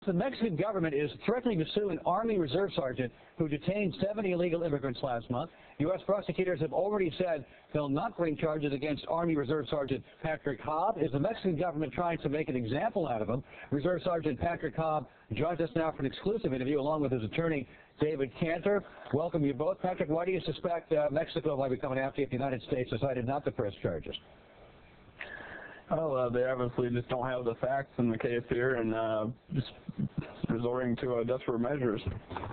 the Mexican government is threatening to sue an Army Reserve Sergeant who detained 70 illegal immigrants last month. U.S. prosecutors have already said they'll not bring charges against Army Reserve Sergeant Patrick Cobb. Is the Mexican government trying to make an example out of him? Reserve Sergeant Patrick Cobb joins us now for an exclusive interview along with his attorney, David Cantor. Welcome you both. Patrick, why do you suspect Mexico might be coming after you if the United States decided not to press charges? Well, they obviously just don't have the facts in the case here and just resorting to desperate measures.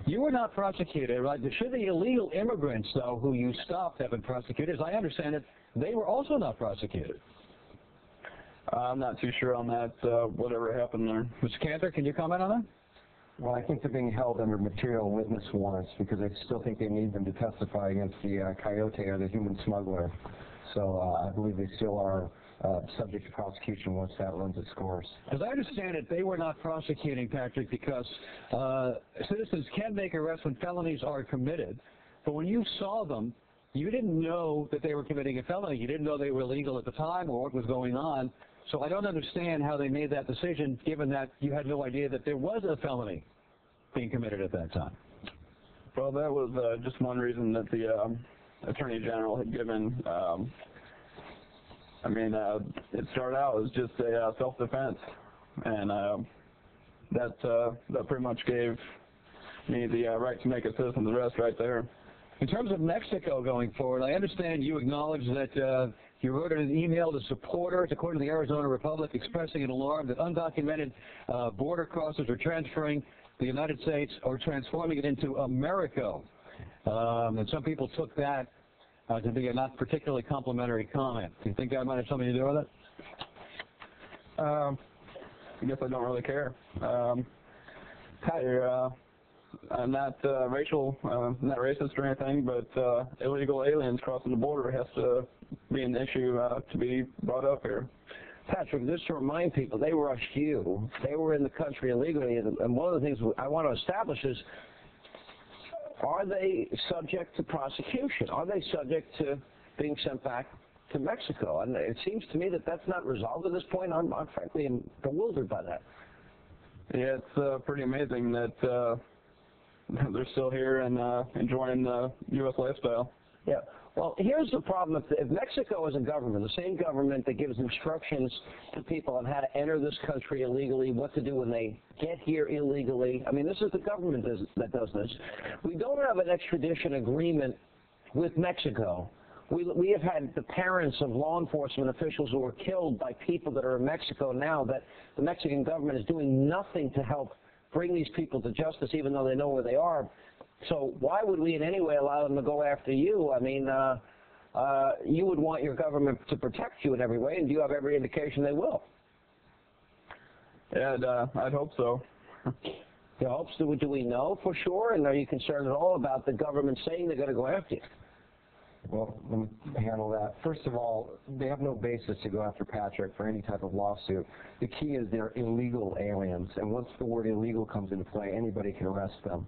You were not prosecuted, right? Should the illegal immigrants, though, who you stopped have been prosecuted? As I understand it, they were also not prosecuted. I'm not too sure on that, whatever happened there. Mr. Cantor, can you comment on that? Well, I think they're being held under material witness warrants because I still think they need them to testify against the coyote or the human smuggler. So I believe they still are subject to prosecution once that runs its course. As I understand it, they were not prosecuting, Patrick, because citizens can make arrests when felonies are committed. But when you saw them, you didn't know that they were committing a felony. You didn't know they were illegal at the time or what was going on. So I don't understand how they made that decision, given that you had no idea that there was a felony being committed at that time. Well, that was just one reason that the Attorney General had given. It started out as just a self-defense, and that pretty much gave me the right to make a citizen's arrest right there. In terms of Mexico going forward, I understand you acknowledge that you wrote an email to supporters, according to the Arizona Republic, expressing an alarm that undocumented border crossers are transferring the United States or transforming it into America. And some people took that to be a not particularly complimentary comment. Do you think that might have something to do with it? I guess I don't really care. I'm not not racist or anything, but illegal aliens crossing the border has to be an issue to be brought up here. Patrick, just to remind people, they rushed you. They were in the country illegally, and one of the things I want to establish is, are they subject to prosecution? Are they subject to being sent back to Mexico? And it seems to me that that's not resolved at this point. I'm frankly bewildered by that. Yeah, it's pretty amazing that they're still here and enjoying the U.S. lifestyle. Yeah. Well, here's the problem. If Mexico is a government, the same government that gives instructions to people on how to enter this country illegally, what to do when they get here illegally, I mean, this is the government that does this. We don't have an extradition agreement with Mexico. We have had the parents of law enforcement officials who were killed by people that are in Mexico now, that the Mexican government is doing nothing to help bring these people to justice, even though they know where they are. So why would we in any way allow them to go after you? I mean, you would want your government to protect you in every way, and do you have every indication they will? Yeah, I'd hope so. You hope so? Do we know for sure? And are you concerned at all about the government saying they're going to go after you? Well, let me handle that. First of all, they have no basis to go after Patrick for any type of lawsuit. The key is they're illegal aliens, and once the word illegal comes into play, anybody can arrest them.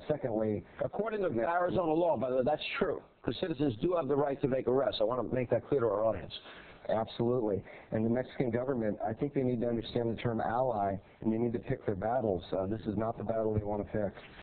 Secondly, according to Arizona law, by the way, that's true, because citizens do have the right to make arrests. I want to make that clear to our audience. Absolutely. And the Mexican government, I think they need to understand the term ally, and they need to pick their battles. This is not the battle they want to pick.